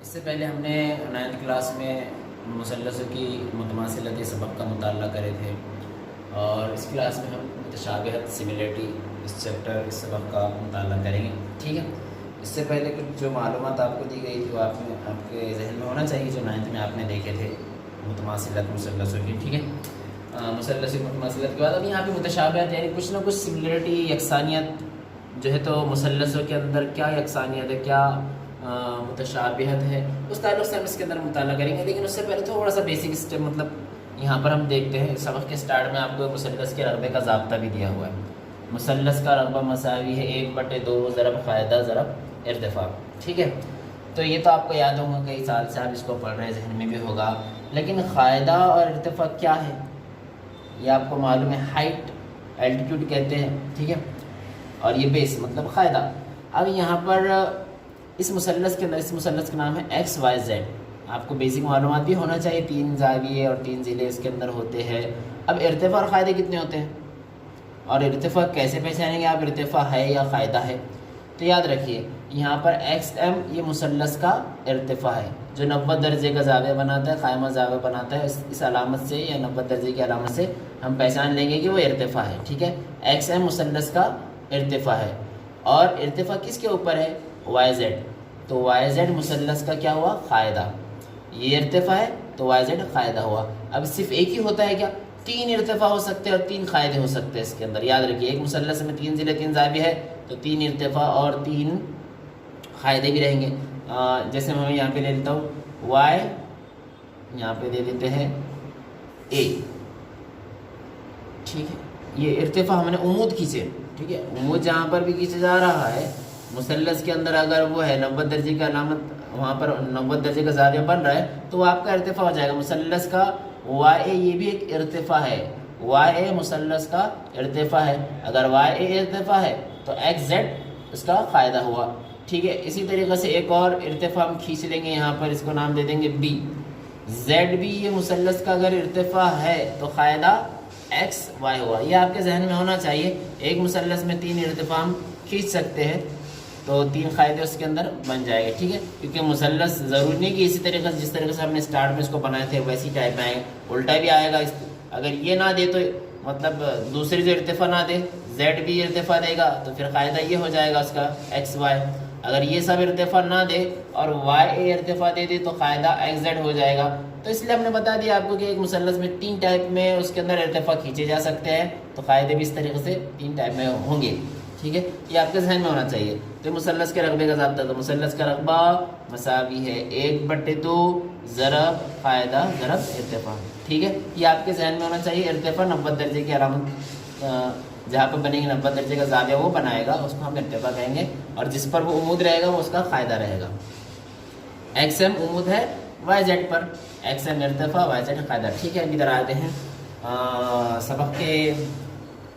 اس سے پہلے ہم نے 9th کلاس میں مثلثوں کی متماثلت سبق کا مطالعہ کرے تھے، اور اس کلاس میں ہم متشابہت سملیرٹی اس چیپٹر اس سبق کا مطالعہ کریں گے. ٹھیک ہے. اس سے پہلے کچھ جو معلومات آپ کو دی گئی تھی وہ آپ کے ذہن میں ہونا چاہیے، جو 9th میں آپ نے دیکھے تھے متماثلت مثلثوں کی. ٹھیک ہے. مثلث متماثلت کے بعد اب یہاں پہ متشابہت یعنی کچھ نہ کچھ سملیرٹی، یکسانیت جو ہے، تو مثلثوں کے اندر کیا یکسانیت ہے، کیا متشابہت ہے، اس تعلق سے ہم اس کے اندر مطالعہ کریں گے. لیکن اس سے پہلے تھوڑا سا بیسک اسٹیپ، مطلب یہاں پر ہم دیکھتے ہیں سبق کے سٹارٹ میں آپ کو مثلث کے رقبے کا ضابطہ بھی دیا ہوا ہے. مثلث کا رقبہ مساوی ہے 1/2 ضرب قاعدہ ضرب ارتفاع. ٹھیک ہے. تو یہ تو آپ کو یاد ہوگا، کئی سال سے آپ اس کو پڑھ رہے ہیں، ذہن میں بھی ہوگا. لیکن قاعدہ اور ارتفاع کیا ہے یہ آپ کو معلوم ہے. ہائٹ الٹیٹیوڈ کہتے ہیں. ٹھیک ہے. اور یہ بیس مطلب قاعدہ. اب یہاں پر اس مثلث کے اندر، اس مثلث کا نام ہے ایکس وائی زیڈ. آپ کو بیسک معلومات بھی ہونا چاہیے. 3 زاویے اور 3 ضلع اس کے اندر ہوتے ہیں. اب ارتفاع اور قاعدے کتنے ہوتے ہیں، اور ارتفاع کیسے پہچانیں گے آپ ارتفاع ہے یا قاعدہ ہے؟ تو یاد رکھیے یہاں پر ایکس ایم یہ مثلث کا ارتفاع ہے، جو 90 درجے کا زاویہ بناتا ہے، قائمہ زاویہ بناتا ہے. اس علامت سے یا 90 درجے کی علامت سے ہم پہچان لیں گے کہ وہ ارتفاع ہے. ٹھیک ہے. ایکس ایم مثلث کا ارتفاع ہے. اور ارتفاع کس کے اوپر ہے؟ Y Z. تو وائی زیڈ مثلث کا کیا ہوا؟ قاعدہ. یہ ارتفاع ہے تو وائی زیڈ قاعدہ ہوا. اب صرف ایک ہی ہوتا ہے کیا؟ 3 ارتفاع ہو سکتے ہیں اور 3 قاعدے ہو سکتے ہیں اس کے اندر. یاد رکھیے ایک مثلث میں 3 ضلع 3 زاویہ ہے تو 3 ارتفاع اور 3 قاعدے بھی رہیں گے. جیسے میں یہاں پہ لے لیتا ہوں وائی، یہاں پہ دے دیتے ہیں اے. ٹھیک ہے. یہ ارتفاع ہم نے عمود کھینچے. ٹھیک ہے. عمود جہاں پر بھی کھینچا جا رہا ہے مثلث کے اندر، اگر وہ ہے 90 درجے کی علامت، وہاں پر 90 درجے کا زاویہ بن رہا ہے تو وہ آپ کا ارتفاع ہو جائے گا. مثلث کا وائی اے یہ بھی ایک ارتفاع ہے. وائی اے مثلث کا ارتفاع ہے. اگر وائی اے ارتفاع ہے تو ایکس زیڈ اس کا قاعدہ ہوا. ٹھیک ہے. اسی طریقے سے ایک اور ارتفاع ہم کھینچ لیں گے یہاں پر، اس کو نام دے دیں گے بی. زیڈ بھی یہ مثلث کا اگر ارتفاع ہے تو قاعدہ ایکس وائی ہوا. یہ آپ کے ذہن میں ہونا چاہیے. ایک مثلث میں 3 ارتفاع ہم کھینچ سکتے ہیں تو 3 قاعدے اس کے اندر بن جائے گا. ٹھیک ہے. کیونکہ مثلث ضروری نہیں کہ اسی طریقے سے جس طریقے سے ہم نے اسٹارٹ میں اس کو بنائے تھے ویسی ٹائپ میں آئے گا، الٹا بھی آئے گا. اگر یہ نہ دے تو مطلب دوسری جو ارتفاع نہ دے، زیڈ بھی ارتفاع دے گا تو پھر قاعدہ یہ ہو جائے گا اس کا ایکس وائی. اگر یہ سب ارتفاع نہ دے اور وائی اے ارتفاع دے دے تو قاعدہ ایکس زیڈ ہو جائے گا. تو اس لیے ہم نے بتا دیا آپ کو کہ ایک مثلث میں 3 ٹائپ میں اس کے اندر ارتفاع کھینچے جا سکتے ہیں، تو قاعدے بھی اس طریقے سے 3 ٹائپ میں ہوں گے. ٹھیک ہے. یہ آپ کے ذہن میں ہونا چاہیے. تو مثلث کے رقبے کا ضابطہ، تو مثلث کا رقبہ مساوی ہے 1/2 ضرب قاعدہ ضرب ارتفاع. ٹھیک ہے. یہ آپ کے ذہن میں ہونا چاہیے. ارتفاع 90 درجے کی علامت جہاں پہ بنے گی 90 درجے کا زاویہ وہ بنائے گا، اس کو ہم ارتفاع کہیں گے. اور جس پر وہ عمود رہے گا وہ اس کا قاعدہ رہے گا. ایکس ایم عمود ہے وائی زیڈ پر، ایکس ایم ارتفاع وائی زیڈ قاعدہ. ٹھیک ہے. ادھر آتے ہیں سبق کے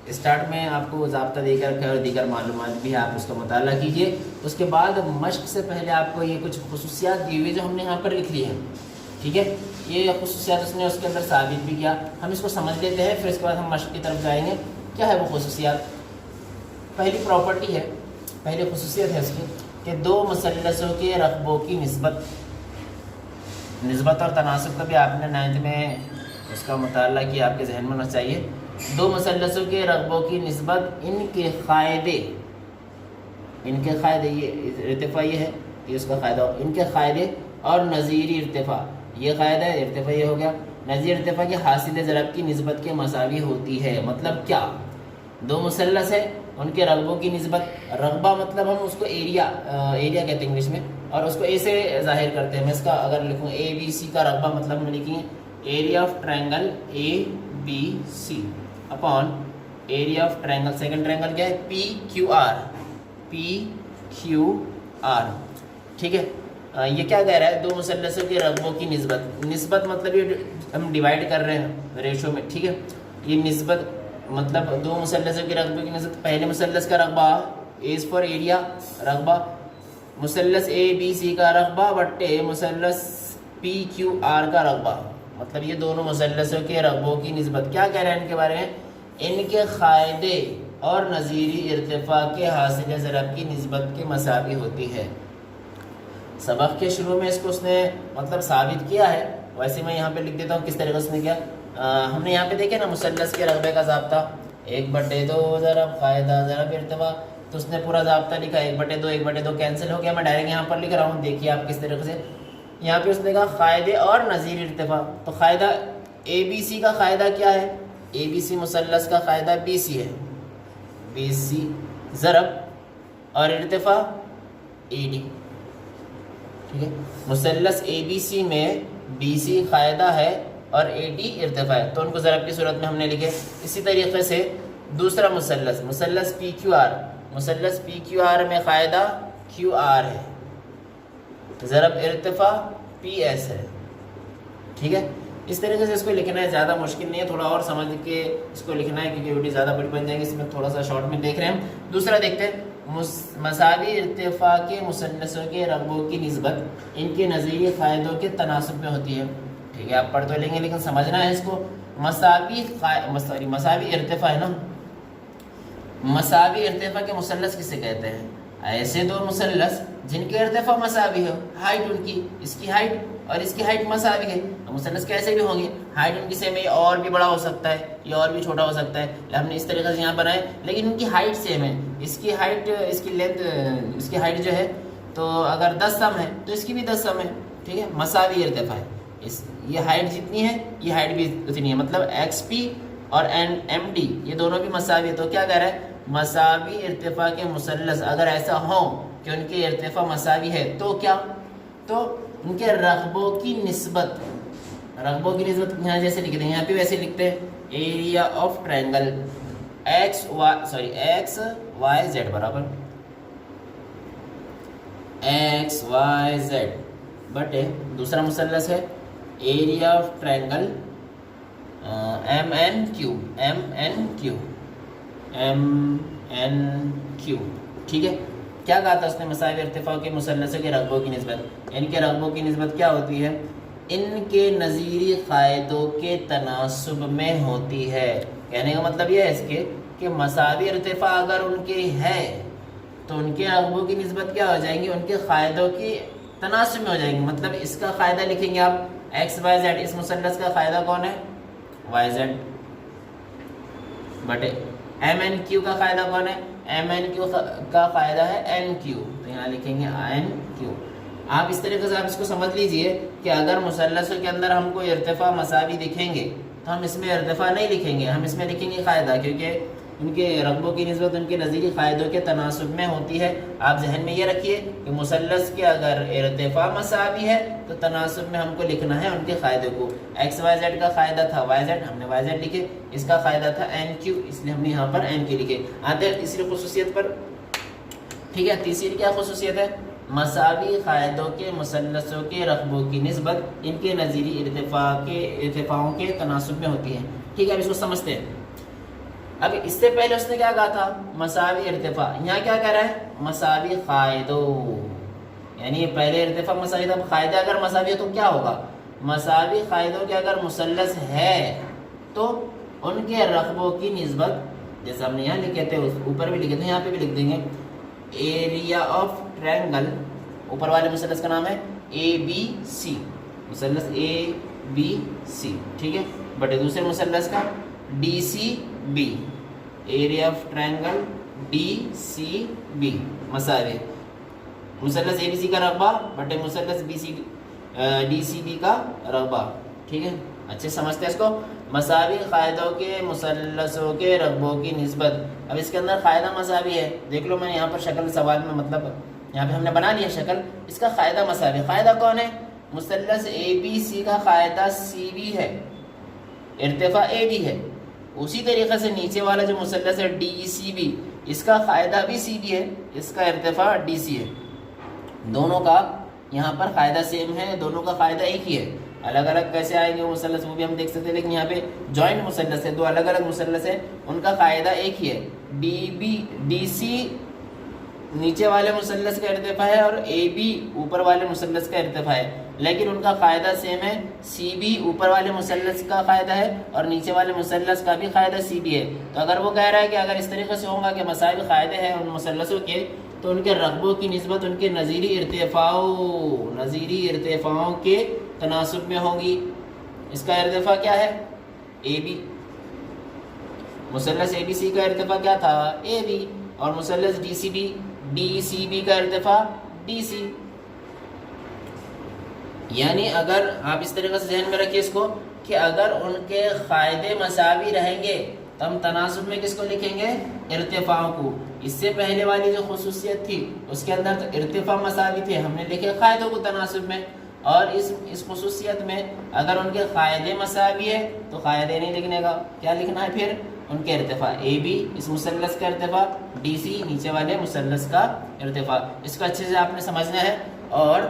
اسٹارٹ میں آپ کو ضابطہ دے کر رکھا ہے اور دیگر معلومات بھی آپ اس کا مطالعہ کیجئے. اس کے بعد مشق سے پہلے آپ کو یہ کچھ خصوصیات دی ہوئی جو ہم نے یہاں پر لکھ لی ہیں. ٹھیک ہے. یہ خصوصیات اس نے اس کے اندر ثابت بھی کیا. ہم اس کو سمجھ لیتے ہیں، پھر اس کے بعد ہم مشق کی طرف جائیں گے. کیا ہے وہ خصوصیات؟ پہلی پراپرٹی ہے، پہلی خصوصیت ہے اس کی کہ 2 مثلثوں کے رقبوں کی نسبت اور تناسب کا بھی آپ نے 9th میں اس کا مطالعہ کیا، آپ کے ذہن میں ہونا چاہیے. 2 مثلثوں کے رقبوں کی نسبت، ان کے قاعدے، یہ ارتفاع یہ ہے، یہ اس کا قاعدہ ہو. ان کے قاعدے اور نظیری ارتفاع، یہ قاعدہ ہے، ارتفاع یہ ہو گیا. نظیر ارتفاع کی حاصل ضرب کی نسبت کے مساوی ہوتی ہے. مطلب کیا؟ 2 مثلث ہے، ان کے رقبوں کی نسبت، رقبہ مطلب ہم اس کو ایریا کہتے ہیں انگلش میں، اور اس کو اے سے ظاہر کرتے ہیں. میں اس کا اگر لکھوں اے بی سی کا رقبہ مطلب ہم لکھیں گے area of triangle A B C upon area of triangle, second triangle کیا ہے؟ P Q R. ٹھیک ہے. یہ کیا کہہ رہا ہے؟ 2 مثلثوں کے رقبوں کی نسبت مطلب یہ ہم ڈیوائڈ کر رہے ہیں ریشو میں. ٹھیک ہے. یہ نسبت مطلب 2 مثلثوں کے رقبے کی نسبت، پہلے مثلث کا رقبہ اے از فار ایریا، رقبہ مثلث اے بی سی کا رقبہ بٹے مثلث پی کیو آر کا رقبہ، مطلب یہ دونوں مثلثوں کے رقبوں کی نسبت. کیا کہہ رہے ہیں ان کے بارے میں؟ ان کے قاعدے اور نظیری ارتفاع کے حاصل ضرب کی نسبت کے مساوی ہوتی ہے. سبق کے شروع میں اس کو اس نے مطلب ثابت کیا ہے، ویسے میں یہاں پہ لکھ دیتا ہوں کس طریقے سے نے کیا. ہم نے یہاں پہ دیکھے نا مثلث کے رغبے کا ضابطہ 1/2 ضرب قاعدہ ضرب ارتفاع، تو اس نے پورا ضابطہ لکھا 1/2 1/2 کینسل ہو گیا. میں ڈائریکٹ یہاں پر لکھ رہا ہوں، دیکھیے آپ کس طریقے سے. یہاں پہ اس نے کہا قاعدے اور نظیر ارتفاع، تو قاعدہ اے بی سی کا قاعدہ کیا ہے؟ اے بی سی مثلث کا قاعدہ بی سی ہے، بی سی ضرب اور ارتفاع اے ڈی. ٹھیک ہے، مثلث اے بی سی میں بی سی قاعدہ ہے اور اے ڈی ارتفاع ہے، تو ان کو ضرب کی صورت میں ہم نے لکھے. اسی طریقے سے دوسرا مثلث پی Q are, مثلث P Q are میں قاعدہ کیو آر ہے، ضرب ارتفاع پی ایس ہے. ٹھیک ہے، اس طریقے سے اس کو لکھنا ہے، زیادہ مشکل نہیں ہے، تھوڑا اور سمجھ کے اس کو لکھنا ہے کیونکہ ویڈیو زیادہ بڑی بن جائیں گی. اس میں تھوڑا سا شارٹ میں دیکھ رہے ہیں ہم. دوسرا دیکھتے ہیں، مساوی ارتفاع کے مثلثوں کے رغبوں کی نسبت ان کے نظیری قاعدوں کے تناسب میں ہوتی ہے. ٹھیک ہے، آپ پڑھ تو لیں گے لیکن سمجھنا ہے اس کو. مساوی ارتفاع ہے نا، مساوی ارتفاع کے مثلث کسے کہتے ہیں؟ ایسے دو مثلث جن کے ارتفاع مساوی ہو، ہائٹ ان کی، اس کی ہائٹ اور اس کی ہائٹ مساوی ہے. مثلث کیسے بھی ہوں گے، ہائٹ ان کی سیم ہے، اور بھی بڑا ہو سکتا ہے یا اور بھی چھوٹا ہو سکتا ہے. ہم نے اس طریقے سے یہاں بنائے لیکن ان کی ہائٹ سیم ہے. اس کی ہائٹ، اس کی لینتھ، اس کی ہائٹ جو ہے تو اگر 10 سم ہے تو اس کی بھی 10 سم ہے. ٹھیک ہے، مساوی ارتفاع ہے. یہ ہائٹ جتنی ہے یہ ہائٹ بھی اتنی ہے، مطلب ایکس پی اور ایم ڈی یہ دونوں بھی مساوی ہے. تو کیا کہہ رہا ہے؟ مساوی ارتفاع کے مثلث اگر ایسا ہوں کہ ان کے ارتفاع مساوی ہے تو کیا؟ تو ان کے رغبوں کی نسبت، رغبوں کی نسبت یہاں جیسے لکھتے ہیں، یہاں پہ ویسے لکھتے ہیں area of triangle X Y Z برابر ایکس وائی زیڈ بٹے دوسرا مثلث ہے area of triangle M N Q. ٹھیک ہے، کیا کہا تھا اس نے؟ مساوی ارتفاع کے مثلثوں کے رغبوں کی نسبت، ان کے رغبوں کی نسبت کیا ہوتی ہے؟ ان کے نظیری قاعدوں کے تناسب میں ہوتی ہے. کہنے کا مطلب یہ ہے اس کے کہ مساوی ارتفاع اگر ان کے ہے تو ان کے رغبوں کی نسبت کیا ہو جائیں گی؟ ان کے قاعدوں کی تناسب میں ہو جائیں گی. مطلب اس کا قاعدہ لکھیں گے آپ ایکس وائی زیڈ، اس مثلث کا قاعدہ کون ہے؟ وائی زیڈ بٹے ایم این کیو کا قاعدہ کون ہے؟ ایم این کیو کا قاعدہ ہے این کیو، تو یہاں لکھیں گے این کیو. آپ اس طریقے سے آپ اس کو سمجھ لیجئے کہ اگر مثلثوں کے اندر ہم کو ارتفاع مساوی دکھیں گے تو ہم اس میں ارتفاع نہیں لکھیں گے، ہم اس میں لکھیں گے قاعدہ، کیونکہ ان کے رغبوں کی نسبت ان کے نظیری قاعدوں کے تناسب میں ہوتی ہے. آپ ذہن میں یہ رکھیے کہ مثلث کے اگر ارتفاع مساوی ہے تو تناسب میں ہم کو لکھنا ہے ان کے قاعدے کو. ایکس وائی زیڈ کا قاعدہ تھا وائی زیڈ، ہم نے وائی زیڈ لکھے. اس کا قاعدہ تھا این کیو، اس لیے ہم نے یہاں پر این کیو لکھے. آتے ہیں تیسری خصوصیت پر. ٹھیک ہے، تیسری کیا خصوصیت ہے؟ مساوی قاعدوں کے مثلثوں کے رغبوں کی نسبت ان کے نظیری ارتفاعوں کے تناسب میں ہوتی ہے. ٹھیک ہے، اب اس کو سمجھتے ہیں. اب اس سے پہلے اس نے کیا کہا تھا؟ مساوی ارتفاع. یہاں کیا کہہ رہا ہے؟ مساوی قاعدوں، یعنی پہلے ارتفاع مساوی تھا، قاعدہ اگر مساوی ہے تو کیا ہوگا؟ مساوی قاعدوں کے اگر مثلث ہے تو ان کے رغبوں کی نسبت، جیسے ہم نے یہاں لکھے تھے اوپر بھی لکھے تھے یہاں پہ بھی لکھ دیں گے، ایریا آف ٹرائنگل، اوپر والے مثلث کا نام ہے اے بی سی، مثلث اے بی سی. ٹھیک ہے، بٹے دوسرے مثلث کا D C B, area of triangle D C B مساوی مثلث اے بی سی کا رغبہ بٹے مثلث ڈی سی بی کا رغبہ. ٹھیک ہے، اچھے سمجھتے ہیں اس کو. مساوی قاعدوں کے مثلثوں کے رغبوں کی نسبت. اب اس کے اندر قاعدہ مساوی ہے، دیکھ لو میں یہاں پر شکل سوال میں، مطلب یہاں پہ ہم نے بنا لیا شکل. اس کا قاعدہ مساوی، قاعدہ کون ہے؟ مثلث اے بی سی کا قاعدہ سی بی ہے، ارتفاع اے بی ہے. اسی طریقے سے نیچے والا جو مثلث ہے ڈی سی بی، اس کا قاعدہ بھی سی بی ہے، اس کا ارتفاع ڈی سی ہے. دونوں کا یہاں پر قاعدہ سیم ہے، دونوں کا قاعدہ ایک ہی ہے. الگ الگ کیسے آئیں گے مثلث وہ بھی ہم دیکھ سکتے ہیں، لیکن یہاں پہ جوائنٹ مثلث ہے، دو الگ الگ مثلث ہے، ان کا قاعدہ ایک ہی ہے. ڈی سی نیچے والے مثلث کا ارتفاع ہے اور اے بی اوپر والے مثلث کا ارتفاع ہے، لیکن ان کا قاعدہ سیم ہے. سی بی اوپر والے مثلث کا قاعدہ ہے اور نیچے والے مثلث کا بھی قاعدہ سی بی ہے. تو اگر وہ کہہ رہا ہے کہ اگر اس طریقے سے ہوگا کہ مساوی قاعدے ہیں ان مثلثوں کے تو ان کے رقبوں کی نسبت ان کے نظیری ارتفاعوں کے تناسب میں ہوگی. اس کا ارتفاع کیا ہے؟ اے بی. مثلث اے بی سی کا ارتفاع کیا تھا؟ اے بی. اور مثلث ڈی سی بی کا ارتفاع ڈی سی. یعنی اگر آپ اس طریقے سے ذہن میں رکھیے اس کو کہ اگر ان کے قاعدے مساوی رہیں گے تو ہم تناسب میں کس کو لکھیں گے؟ ارتفاع کو. اس سے پہلے والی جو خصوصیت تھی اس کے اندر تو ارتفاع مساوی تھے، ہم نے لکھے قاعدوں کو تناسب میں. اور اس خصوصیت میں اگر ان کے قاعدے مساوی ہے تو قاعدے نہیں لکھنے کا، کیا لکھنا ہے پھر؟ ان کے ارتفاع اے بی، اس مثلث کا ارتفاع ڈی سی، نیچے والے مثلث کا ارتفاع. اس کو اچھے سے آپ نے سمجھنا ہے اور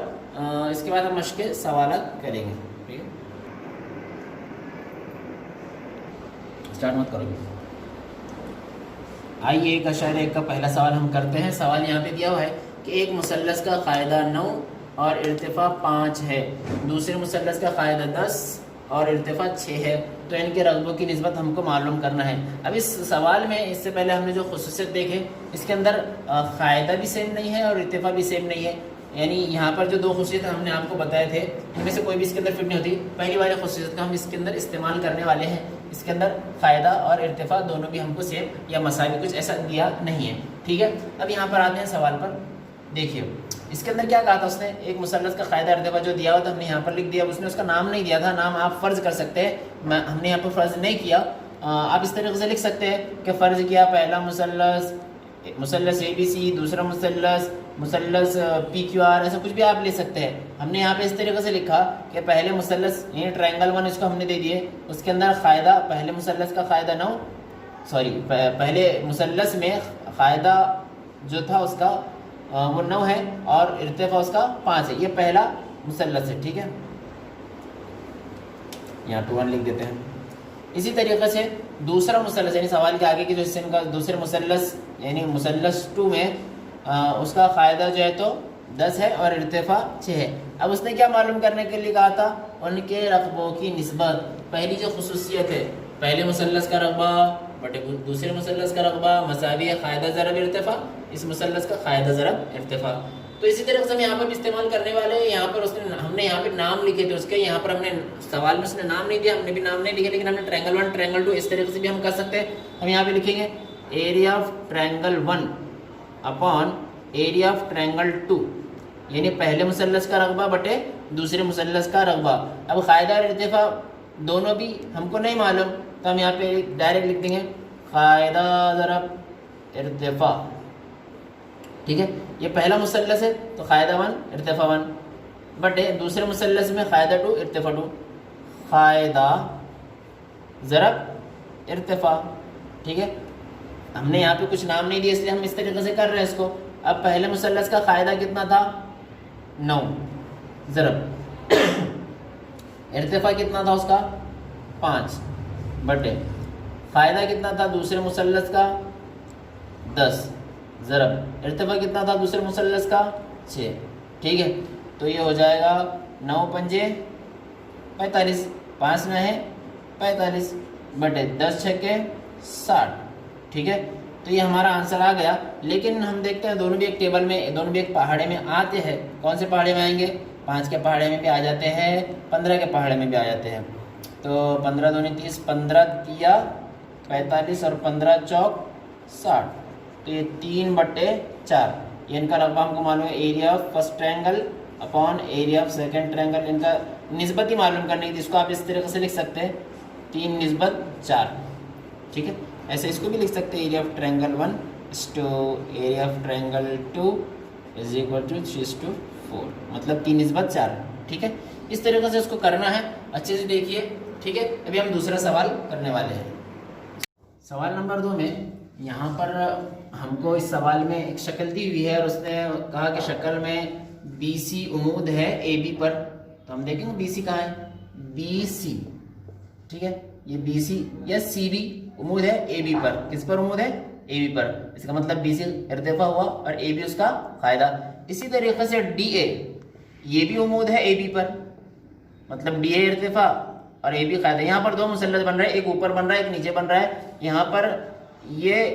اس کے بعد ہم مشق سوالات کریں گے. ٹھیک ہے، اسٹارٹ مت کرو. آئیے 1.1 کا پہلا سوال ہم کرتے ہیں. سوال یہاں پہ دیا ہوا ہے کہ ایک مثلث کا قاعدہ 9 اور ارتفاع 5 ہے، دوسرے مثلث کا قاعدہ 10 اور ارتفاع 6 ہے، تو ان کے رقبوں کی نسبت ہم کو معلوم کرنا ہے. اب اس سوال میں اس سے پہلے ہم نے جو خصوصیت دیکھے اس کے اندر قاعدہ بھی سیم نہیں ہے اور ارتفاع بھی سیم نہیں ہے. یعنی یہاں پر جو دو خصوصیت ہم نے آپ کو بتائے تھے ان میں سے کوئی بھی اس کے اندر فٹ نہیں ہوتی. پہلی والی خصوصیت کا ہم اس کے اندر استعمال کرنے والے ہیں. اس کے اندر قاعدہ اور ارتفاع دونوں بھی ہم کو سیم یا مساوی کچھ ایسا دیا نہیں ہے. ٹھیک ہے، اب یہاں پر آتے ہیں سوال پر. دیکھیے اس کے اندر کیا کہا تھا اس نے؟ ایک مثلث کا قاعدہ ارتفاع جو دیا ہوا تھا ہم نے یہاں پر لکھ دیا. اس نے اس کا نام نہیں دیا تھا، نام آپ فرض کر سکتے ہیں، ہم نے یہاں پر فرض نہیں کیا. آپ اس طریقے سے لکھ سکتے ہیں کہ فرض کیا پہلا مثلث اے بی سی، دوسرا مثلث پی کیو آر، ایسا کچھ بھی آپ لے سکتے ہیں. ہم نے یہاں پہ اس طریقے سے لکھا کہ پہلے مثلث یعنی ٹرائنگل 1 اس کو ہم نے دے دیے، اس کے اندر قاعدہ پہلے مثلث کا قاعدہ 9 پہلے مثلث میں قاعدہ جو تھا اس کا وہ 9 ہے اور ارتفاع اس کا 5 ہے. یہ پہلا مثلث ہے. ٹھیک ہے، یہاں 2 1 لکھ دیتے ہیں. اسی طریقے سے دوسرا مثلث یعنی سوال کے آگے کی جو حصے کا دوسرے مثلث یعنی مثلث 2 میں اس کا قاعدہ جو ہے تو 10 ہے اور ارتفاع 6 ہے. اب اس نے کیا معلوم کرنے کے لیے کہا تھا؟ ان کے رقبوں کی نسبت. پہلی جو خصوصیت ہے پہلے مثلث کا رقبہ بٹے دوسرے مثلث کا رقبہ مساوی ہے قاعدہ ضرب ارتفاع، اس مثلث کا قاعدہ ضرب ارتفاع. تو اسی طریقے سے ہم یہاں پر بھی استعمال کرنے والے ہیں. یہاں پر ہم نے یہاں پہ نام لکھے تھے اس کے، یہاں پر ہم نے سوال میں اس نے نام نہیں دیا، ہم نے بھی نام نہیں لکھے، لیکن ہم نے ٹرائنگل 1 ٹرائنگل 2 اس طریقے سے بھی ہم کر سکتے ہیں. ہم یہاں پہ لکھیں گے area of triangle 1 upon area of triangle 2، یعنی پہلے مثلث کا رقبہ بٹے دوسرے مثلث کا رقبہ. اب قاعدہ اور ارتفاع دونوں بھی ہم کو نہیں معلوم تو ہم یہاں پہ ڈائریکٹ لکھ دیں گے قاعدہ ضرب ارتفاع. ٹھیک ہے، یہ پہلا مثلث ہے تو قاعدہ 1 ارتفاع 1 بٹے دوسرے مثلث میں قاعدہ 2 ارتفاع 2، قاعدہ ضرب ارتفاع. ٹھیک ہے، ہم نے یہاں پہ کچھ نام نہیں دیا اس لیے ہم اس طریقے سے کر رہے ہیں اس کو. اب پہلے مثلث کا قاعدہ کتنا تھا؟ 9 ضرب ارتفاع کتنا تھا اس کا؟ 5 بٹے قاعدہ کتنا تھا دوسرے مثلث کا؟ 10 ضرب ارتفاع کتنا تھا دوسرے مثلث کا؟ 6. ٹھیک ہے، تو یہ ہو جائے گا 9 پنجے 45، 5 9 ہے 45 بٹے 10 چھکے 60. ٹھیک ہے، تو یہ ہمارا آنسر آ گیا. لیکن ہم دیکھتے ہیں دونوں بھی ایک ٹیبل میں دونوں بھی ایک پہاڑے میں آتے ہیں. کون سے پہاڑے میں آئیں گے؟ 5 کے پہاڑے میں بھی آ جاتے ہیں، 15 کے پہاڑے میں بھی آ جاتے ہیں. تو 15 دونی 30، 15 تیا 45 اور 15 چوک 60. تو یہ 3 بٹے 4. یہ ان کا رقبہ ہم کو معلوم ہے area of first triangle upon area of second triangle. ان کا نسبت ہی معلوم کرنے کی، اس کو آپ اس طریقے سے لکھ سکتے ہیں 3 نسبت 4. ٹھیک ہے، ایسے اس کو بھی لکھ سکتے ہیں area of triangle 1 to area of triangle 2 is equal to 3:4، مطلب 3 نسبت 4. ٹھیک ہے، اس طریقے سے اس کو کرنا ہے. اچھے سے دیکھیے. ٹھیک ہے، ابھی ہم دوسرا سوال کرنے والے ہیں. سوال نمبر 2 میں یہاں پر ہم کو اس سوال میں ایک شکل دی ہوئی ہے اور اس نے کہا کہ شکل میں بی سی عمود ہے اے بی پر. تو ہم دیکھیں گے بی سی کہاں ہے؟ B C. ٹھیک ہے، یہ بی سی یا سی بی عمود ہے اے بی پر. کس پر عمود ہے؟ اے بی پر. اس کا مطلب بی سی ارتفاع ہوا اور اے بی اس کا قاعدہ. اسی طریقے سے ڈی اے یہ بھی عمود ہے اے بی پر، مطلب ڈی اے ارتفاع اور اے بی قاعدہ. یہاں پر 2 مثلث بن رہے ہیں، ایک اوپر بن رہا ہے ایک نیچے بن رہا ہے. یہاں پر یہ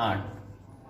8,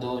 2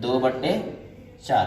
2/4,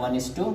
1:2।